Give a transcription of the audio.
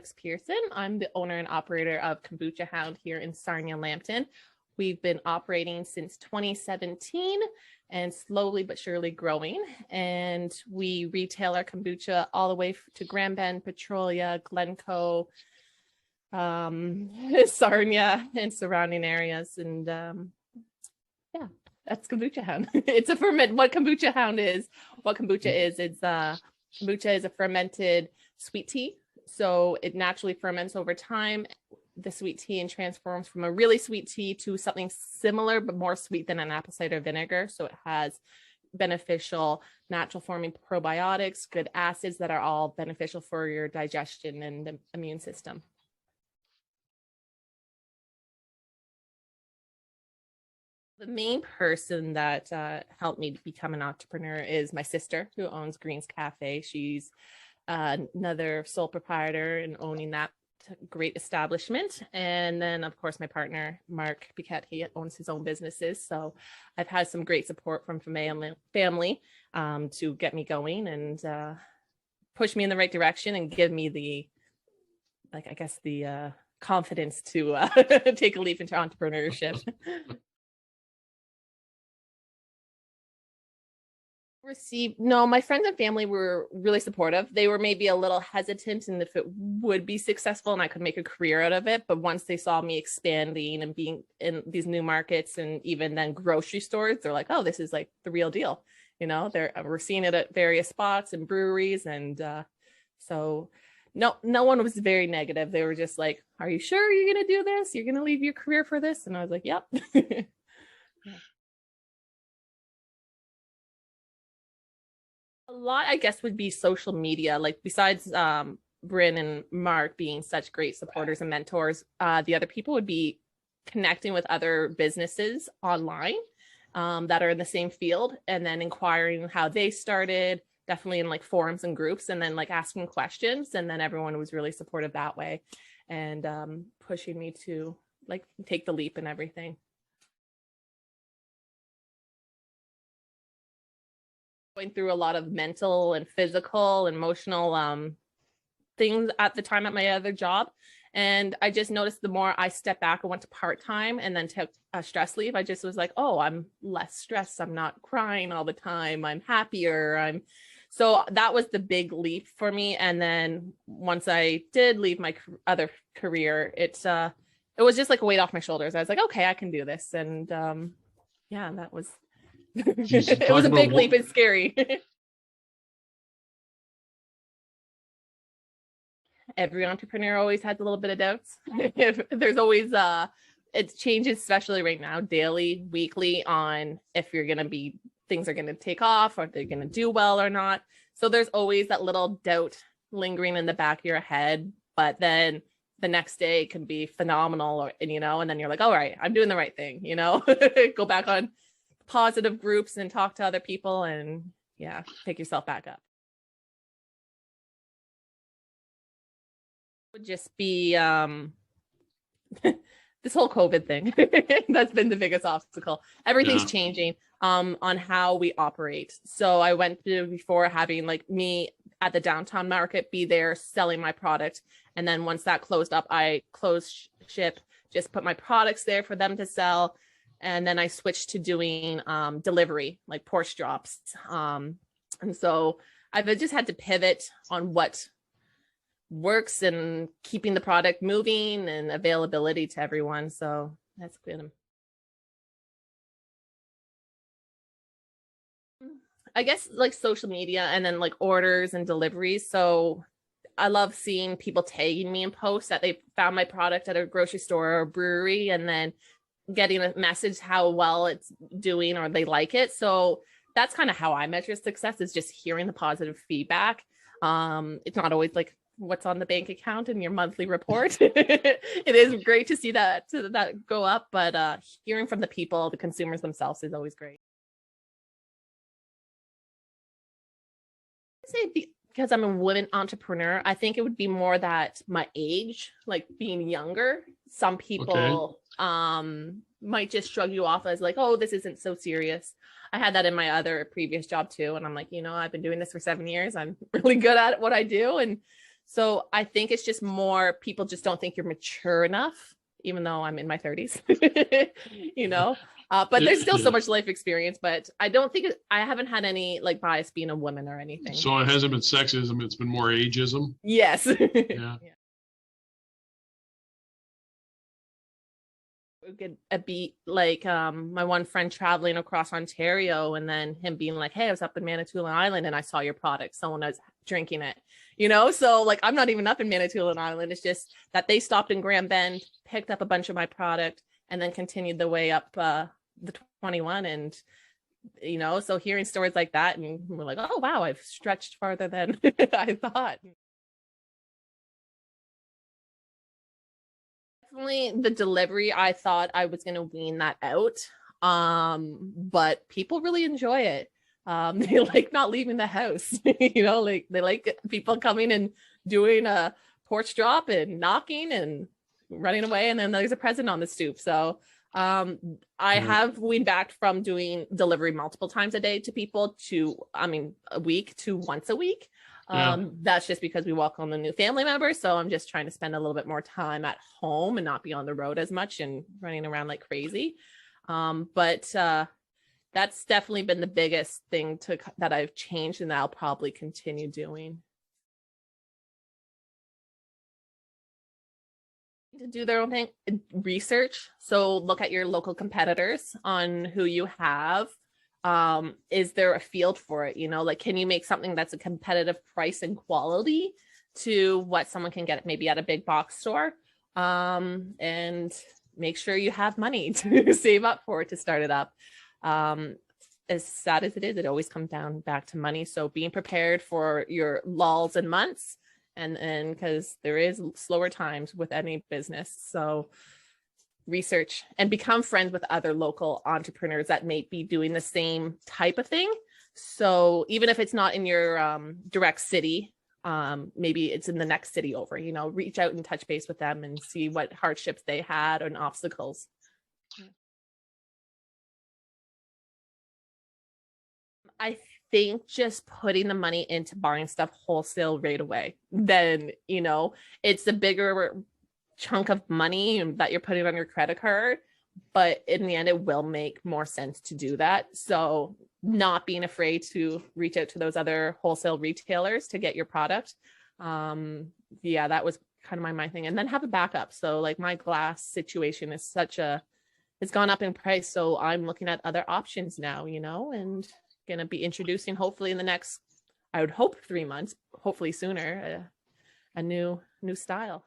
Alex Pearson. I'm the owner and operator of Kombucha Hound here in Sarnia-Lambton. We've been operating since 2017 and slowly but surely growing. And we retail our kombucha all the way to Grand Bend, Petrolia, Glencoe, Sarnia and surrounding areas. And yeah, that's Kombucha Hound. It's a ferment. What Kombucha Hound is, what kombucha is, kombucha is a fermented sweet tea. So it naturally ferments over time, the sweet tea, and transforms from a really sweet tea to something similar, but more sweet than an apple cider vinegar. So it has beneficial natural forming probiotics, good acids that are all beneficial for your digestion and the immune system. The main person that helped me become an entrepreneur is my sister, who owns Green's Cafe. She's another sole proprietor in owning that great establishment. And then, of course, my partner, Mark Piquet, he owns his own businesses. So I've had some great support from family to get me going and push me in the right direction and give me the, confidence to take a leap into entrepreneurship. No, my friends and family were really supportive. They were maybe a little hesitant and if it would be successful and I could make a career out of it. But once they saw me expanding and being in these new markets and even then grocery stores, they're like, oh, this is like the real deal. You know, we're seeing it at various spots and breweries. And so no one was very negative. They were just like, are you sure you're going to do this? You're going to leave your career for this? And I was like, yep. Yeah. A lot, I guess, would be social media. Like besides Bryn and Mark being such great supporters and mentors, the other people would be connecting with other businesses online that are in the same field and then inquiring how they started, definitely in like forums and groups, and then like asking questions. And then everyone was really supportive that way and pushing me to like take the leap and everything. Going through a lot of mental and physical and emotional things at the time at my other job. And I just noticed the more I stepped back and went to part-time and then took a stress leave, I just was like, oh, I'm less stressed. I'm not crying all the time. I'm happier. So that was the big leap for me. And then once I did leave my other career, it was just like a weight off my shoulders. I was like, okay, I can do this. And yeah, that was it was a big leap. It's scary. Every entrepreneur always has a little bit of doubts. There's always it changes, especially right now, daily, weekly, on if things are going to take off or if they're going to do well or not. So there's always that little doubt lingering in the back of your head, but then the next day can be phenomenal, and then you're like, all right, I'm doing the right thing, go back on positive groups and talk to other people and yeah, pick yourself back up. Would just be this whole COVID thing. That's been the biggest obstacle. Everything's changing on how we operate. So I went to before having like me at the downtown market be there selling my product. And then once that closed up, I closed ship, just put my products there for them to sell. And then I switched to doing delivery, like Porsche drops. And so I've just had to pivot on what works and keeping the product moving and availability to everyone. So that's good. I guess like social media and then like orders and deliveries. So I love seeing people tagging me in posts that they found my product at a grocery store or a brewery and then getting a message how well it's doing or they like it. So that's kind of how I measure success, is just hearing the positive feedback. It's not always like what's on the bank account in your monthly report. It is great to see that go up, but hearing from the people, the consumers themselves, is always great. I'd say because I'm a woman entrepreneur, I think it would be more that my age, like being younger, some people might just shrug you off as like, oh, this isn't so serious. I had that in my other previous job too. And I'm like, I've been doing this for 7 years. I'm really good at what I do. And So I think it's just more people just don't think you're mature enough, even though I'm in my 30s, you know. But there's still so much life experience, but I don't think I haven't had any like bias being a woman or anything. So it hasn't been sexism, it's been more ageism. Yes. Yeah. Get a beat like my one friend traveling across Ontario and then him being like, hey, I was up in Manitoulin Island and I saw your product, someone was drinking it, you know. So like I'm not even up in Manitoulin Island, it's just that they stopped in Grand Bend, picked up a bunch of my product and then continued the way up the 21. And you know, so hearing stories like that and we're like, oh wow, I've stretched farther than I thought. Definitely the delivery, I thought I was going to wean that out, but people really enjoy it. They like not leaving the house. You know, like they like people coming and doing a porch drop and knocking and running away, and then there's a present on the stoop. So I have weaned back from doing delivery multiple times a day to people to, I mean, a week to once a week. That's just because we welcome a new family member. So I'm just trying to spend a little bit more time at home and not be on the road as much and running around like crazy. But that's definitely been the biggest thing that I've changed and that I'll probably continue doing. To do their own thing, research. So look at your local competitors on who you have. Is there a field for it? You know, like, can you make something that's a competitive price and quality to what someone can get maybe at a big box store? And make sure you have money to save up for it to start it up. As sad as it is, it always comes down back to money. So being prepared for your lulls and months, and because there is slower times with any business. So research and become friends with other local entrepreneurs that may be doing the same type of thing. So even if it's not in your direct city, maybe it's in the next city over, you know, reach out and touch base with them and see what hardships they had and obstacles. I think just putting the money into buying stuff wholesale right away, then, you know, it's a bigger chunk of money that you're putting on your credit card, but in the end it will make more sense to do that. So not being afraid to reach out to those other wholesale retailers to get your product. Yeah, that was kind of my mind thing. And then have a backup. So like my glass situation is it's gone up in price, so I'm looking at other options now, you know, and gonna be introducing hopefully in the next, I would hope 3 months, hopefully sooner, a new style.